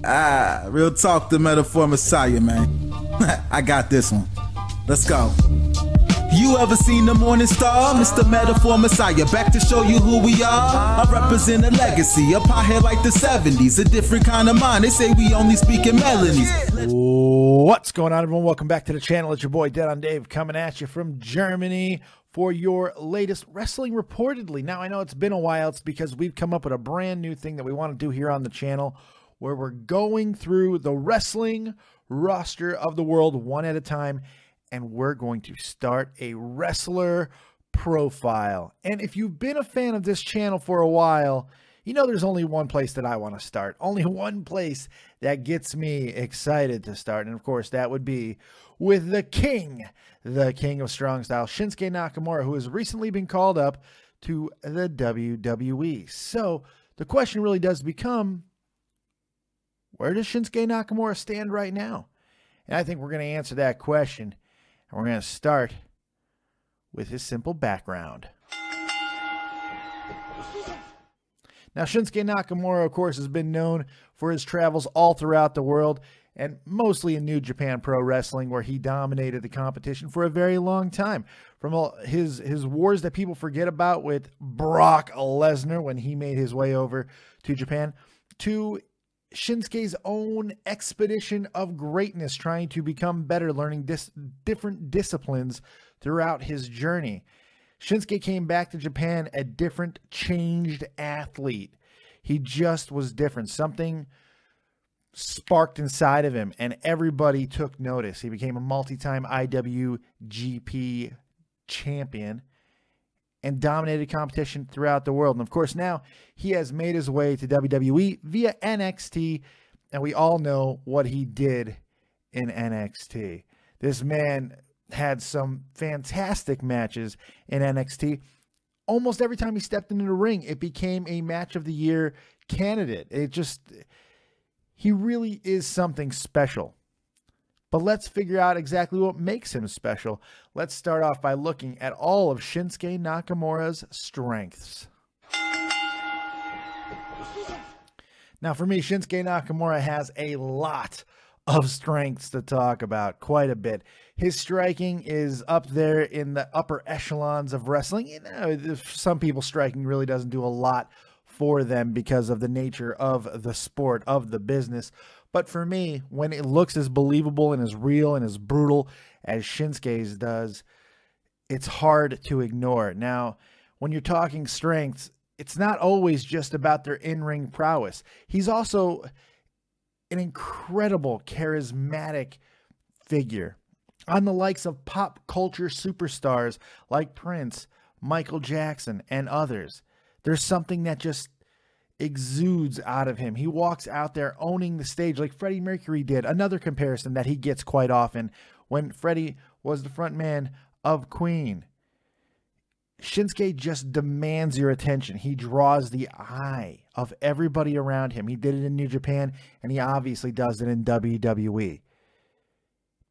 Real talk, the Metaphor Messiah, man. I got this one. Let's go. You ever seen the morning star? Mr. Metaphor Messiah, back to show you who we are. I represent a legacy, a pothead like the 70s, a different kind of mind. They say we only speak in melodies. What's going on, everyone? Welcome back to the channel. It's your boy, Dead on Dave, coming at you from Germany for your latest Wrestling Reportedly. Now, I know it's been a while. It's because we've come up with a brand new thing that we want to do here on the channel, where we're going through the wrestling roster of the world one at a time, and we're going to start a wrestler profile. And if you've been a fan of this channel for a while, you know there's only one place that I want to start. Only one place that gets me excited to start. And of course, that would be with the king of strong style, Shinsuke Nakamura, who has recently been called up to the WWE. So the question really does become, where does Shinsuke Nakamura stand right now? And I think we're going to answer that question. And we're going to start with his simple background. Now, Shinsuke Nakamura, of course, has been known for his travels all throughout the world, and mostly in New Japan Pro Wrestling, where he dominated the competition for a very long time. From his wars that people forget about with Brock Lesnar when he made his way over to Japan, to Shinsuke's own expedition of greatness, trying to become better, learning different disciplines throughout his journey. Shinsuke came back to Japan a different, changed athlete. He just was different. Something sparked inside of him, and everybody took notice. He became a multi-time IWGP champion and dominated competition throughout the world. And of course, now he has made his way to WWE via NXT, and we all know what he did in NXT. This man had some fantastic matches in NXT. Almost every time he stepped into the ring, it became a match of the year candidate. He really is something special. But let's figure out exactly what makes him special. Let's start off by looking at all of Shinsuke Nakamura's strengths. Now, for me, Shinsuke Nakamura has a lot of strengths to talk about, quite a bit. His striking is up there in the upper echelons of wrestling. You know, some people, striking really doesn't do a lot for them because of the nature of the sport, of the business. But for me, when it looks as believable and as real and as brutal as Shinsuke's does, it's hard to ignore. Now, when you're talking strengths, it's not always just about their in-ring prowess. He's also an incredible, charismatic figure. On the likes of pop culture superstars like Prince, Michael Jackson, and others, there's something that just exudes out of him. He walks out there owning the stage like Freddie Mercury did. Another comparison that he gets quite often when Freddie was the front man of Queen. Shinsuke just demands your attention. He draws the eye of everybody around him. He did it in New Japan, and he obviously does it in WWE.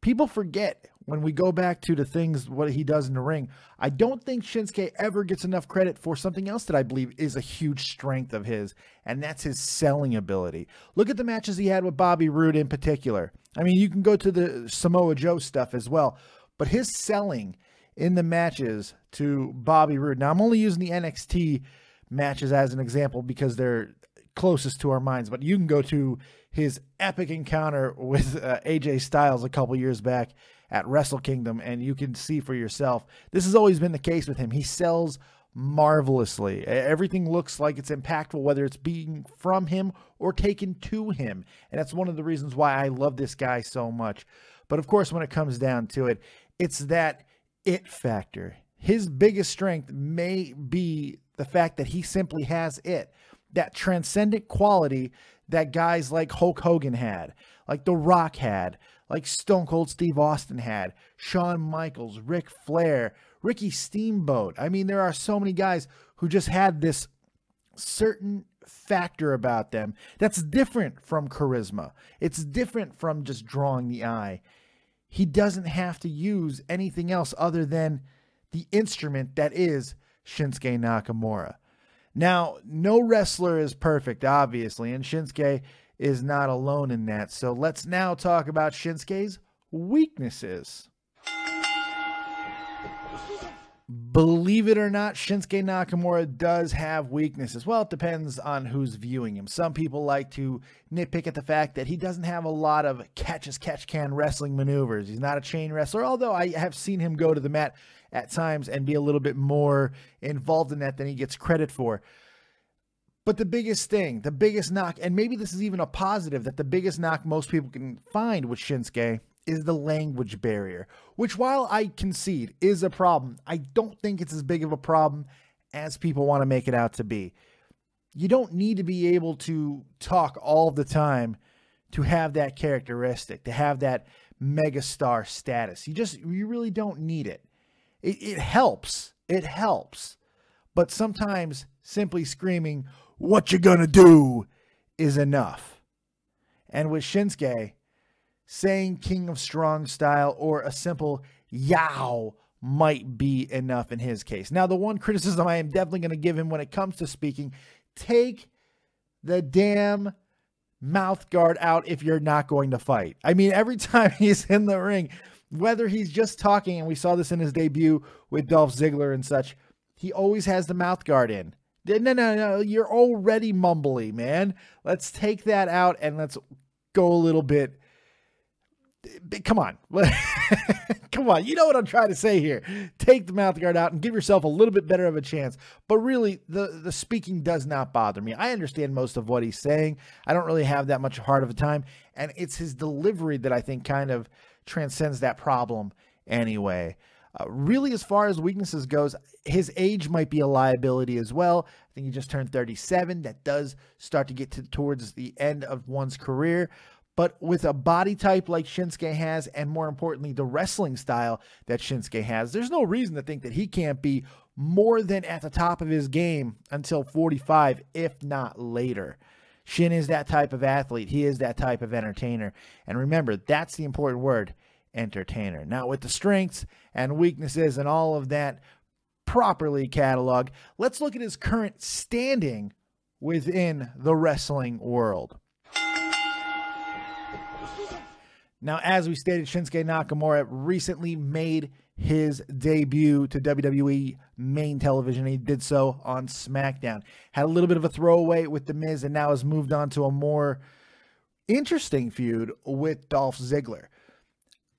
People forget when we go back to the things, what he does in the ring. I don't think Shinsuke ever gets enough credit for something else that I believe is a huge strength of his, and that's his selling ability. Look at the matches he had with Bobby Roode in particular. I mean, you can go to the Samoa Joe stuff as well, but his selling in the matches to Bobby Roode. Now, I'm only using the NXT matches as an example because they're closest to our minds, but you can go to his epic encounter with AJ Styles a couple years back at Wrestle Kingdom, and you can see for yourself. This has always been the case with him. He sells marvelously. Everything looks like it's impactful, whether it's being from him or taken to him, and that's one of the reasons why I love this guy so much. But of course, when it comes down to it, it's that it factor. His biggest strength may be the fact that he simply has it, that transcendent quality that guys like Hulk Hogan had, like The Rock had, like Stone Cold Steve Austin had, Shawn Michaels, Ric Flair, Ricky Steamboat. I mean, there are so many guys who just had this certain factor about them that's different from charisma. It's different from just drawing the eye. He doesn't have to use anything else other than the instrument that is Shinsuke Nakamura. Now, no wrestler is perfect, obviously, and Shinsuke is not alone in that. So let's now talk about Shinsuke's weaknesses. Believe it or not, Shinsuke Nakamura does have weaknesses. Well, it depends on who's viewing him. Some people like to nitpick at the fact that he doesn't have a lot of catch-as-catch-can wrestling maneuvers. He's not a chain wrestler, although I have seen him go to the mat at times and be a little bit more involved in that than he gets credit for. But the biggest thing, the biggest knock, and maybe this is even a positive, that the biggest knock most people can find with Shinsuke is the language barrier, which, while I concede is a problem, I don't think it's as big of a problem as people want to make it out to be. You don't need to be able to talk all the time to have that characteristic, to have that megastar status. You really don't need it. It helps. It helps. But sometimes simply screaming, "What you gonna do?" is enough. And with Shinsuke, saying King of Strong Style or a simple yow might be enough in his case. Now, the one criticism I am definitely going to give him when it comes to speaking, take the damn mouth guard out if you're not going to fight. I mean, every time he's in the ring, whether he's just talking, and we saw this in his debut with Dolph Ziggler and such, he always has the mouth guard in. No, you're already mumbly, man. Let's take that out and let's go a little bit. Come on. Come on. You know what I'm trying to say here. Take the mouth guard out and give yourself a little bit better of a chance. But really, the speaking does not bother me. I understand most of what he's saying. I don't really have that much hard of a time. And it's his delivery that I think kind of transcends that problem anyway. Really, as far as weaknesses goes, his age might be a liability as well. I think he just turned 37. That does start to get towards the end of one's career. But with a body type like Shinsuke has, and more importantly, the wrestling style that Shinsuke has, there's no reason to think that he can't be more than at the top of his game until 45, if not later. Shin is that type of athlete. He is that type of entertainer. And remember, that's the important word, entertainer. Now, with the strengths and weaknesses and all of that properly cataloged, let's look at his current standing within the wrestling world. Now, as we stated, Shinsuke Nakamura recently made his debut to WWE main television. He did so on SmackDown. Had a little bit of a throwaway with The Miz and now has moved on to a more interesting feud with Dolph Ziggler.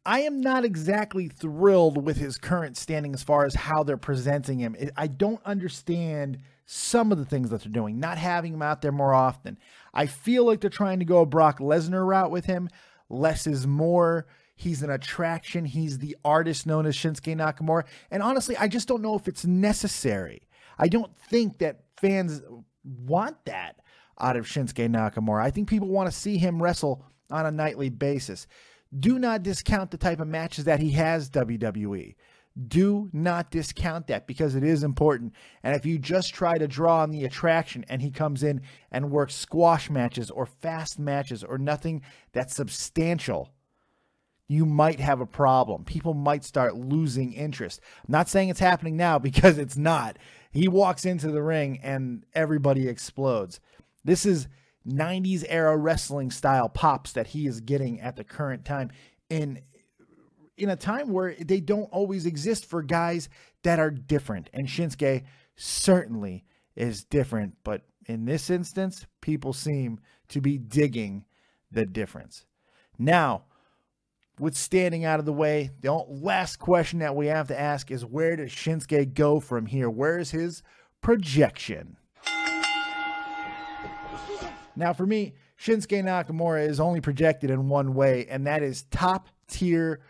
I am not exactly thrilled with his current standing as far as how they're presenting him. I don't understand some of the things that they're doing, not having him out there more often. I feel like they're trying to go a Brock Lesnar route with him. Less is more. He's an attraction. He's the artist known as Shinsuke Nakamura. And honestly, I just don't know if it's necessary. I don't think that fans want that out of Shinsuke Nakamura. I think people want to see him wrestle on a nightly basis. Do not discount the type of matches that he has WWE. Do not discount that because it is important. And if you just try to draw on the attraction and he comes in and works squash matches or fast matches or nothing that's substantial, you might have a problem. People might start losing interest. I'm not saying it's happening now because it's not. He walks into the ring and everybody explodes. This is 90s era wrestling style pops that he is getting at the current time in a time where they don't always exist for guys that are different. And Shinsuke certainly is different. But in this instance, people seem to be digging the difference. Now, with standing out of the way, the last question that we have to ask is, where does Shinsuke go from here? Where is his projection? Now, for me, Shinsuke Nakamura is only projected in one way, and that is top tier,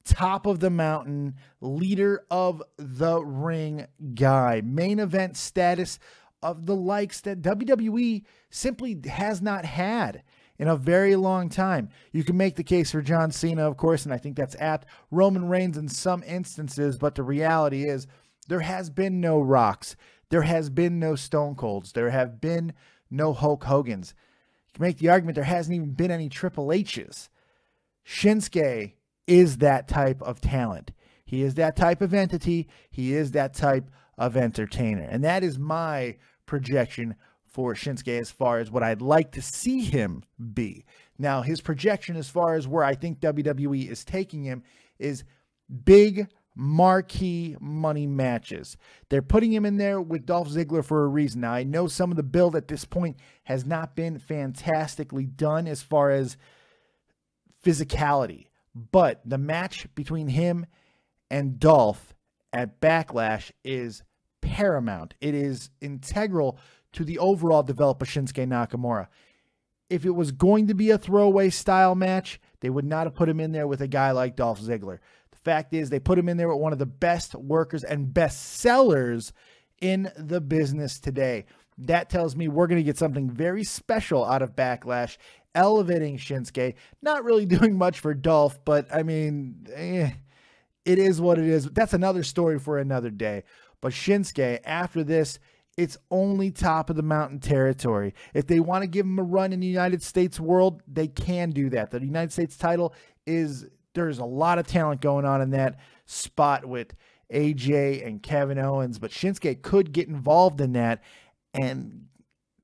top of the mountain, leader of the ring guy. Main event status of the likes that WWE simply has not had in a very long time. You can make the case for John Cena, of course, and I think that's apt. Roman Reigns in some instances, but the reality is there has been no Rocks. There has been no Stone Colds. There have been no Hulk Hogans. You can make the argument there hasn't even been any Triple H's. Shinsuke is that type of talent. He is that type of entity. He is that type of entertainer. And that is my projection for Shinsuke as far as what I'd like to see him be. Now, his projection as far as where I think WWE is taking him is big marquee money matches. They're putting him in there with Dolph Ziggler for a reason. Now, I know some of the build at this point has not been fantastically done as far as physicality, but the match between him and Dolph at Backlash is paramount. It is integral to the overall develop of Shinsuke Nakamura. If it was going to be a throwaway style match, they would not have put him in there with a guy like Dolph Ziggler. The fact is, they put him in there with one of the best workers and best sellers in the business today. That tells me we're going to get something very special out of Backlash, elevating Shinsuke. Not really doing much for Dolph, but I mean, it is what it is. That's another story for another day. But Shinsuke, after this, it's only top of the mountain territory. If they want to give him a run in the United States world, they can do that. The United States title there's a lot of talent going on in that spot with AJ and Kevin Owens, but Shinsuke could get involved in that and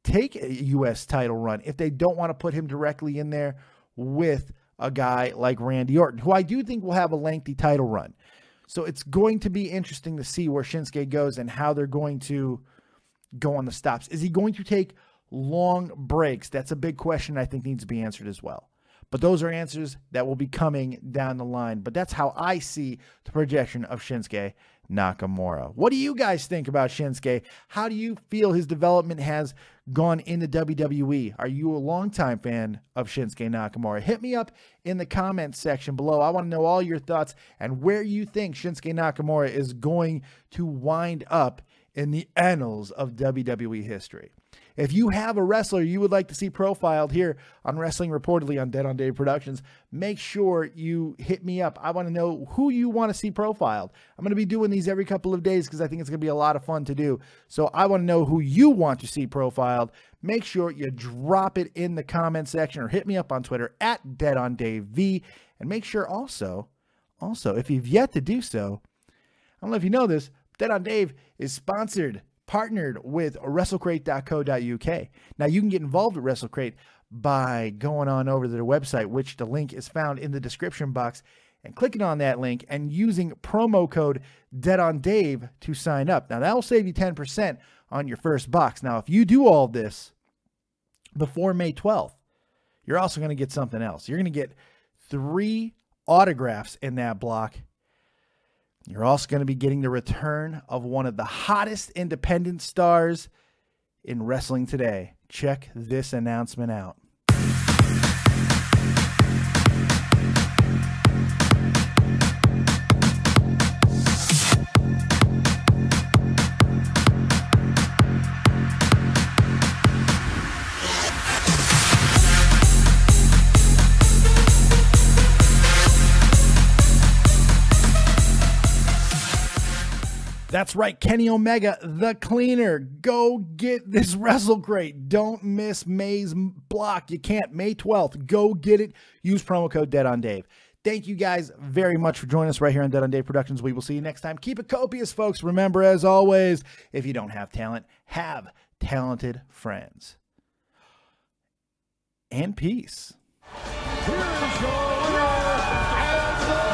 take a U.S. title run if they don't want to put him directly in there with a guy like Randy Orton, who I do think will have a lengthy title run. So it's going to be interesting to see where Shinsuke goes and how they're going to go on the stops. Is he going to take long breaks? That's a big question I think needs to be answered as well. But those are answers that will be coming down the line. But that's how I see the projection of Shinsuke Nakamura. What do you guys think about Shinsuke? How do you feel his development has gone in the WWE? Are you a longtime fan of Shinsuke Nakamura? Hit me up in the comments section below. I want to know all your thoughts and where you think Shinsuke Nakamura is going to wind up in the annals of WWE history. If you have a wrestler you would like to see profiled here on Wrestling Reportedly on Dead on Dave Productions, make sure you hit me up. I want to know who you want to see profiled. I'm going to be doing these every couple of days because I think it's going to be a lot of fun to do. So I want to know who you want to see profiled. Make sure you drop it in the comment section or hit me up on Twitter at DeadOnDaveV. And make sure also, if you've yet to do so, I don't know if you know this, Dead on Dave is partnered with WrestleCrate.co.uk. Now, you can get involved with WrestleCrate by going on over to their website, which the link is found in the description box, and clicking on that link and using promo code DeadOnDave to sign up. Now, that will save you 10% on your first box. Now, if you do all this before May 12th, you're also going to get something else. You're going to get 3 autographs in that block. You're also going to be getting the return of one of the hottest independent stars in wrestling today. Check this announcement out. That's right, Kenny Omega, the cleaner. Go get this WrestleCrate. Don't miss May's block. You can't. May 12th. Go get it. Use promo code DeadOnDave. Thank you guys very much for joining us right here on Dead on Dave Productions. We will see you next time. Keep it copious, folks. Remember, as always, if you don't have talent, have talented friends. And peace. Here's your winner, and the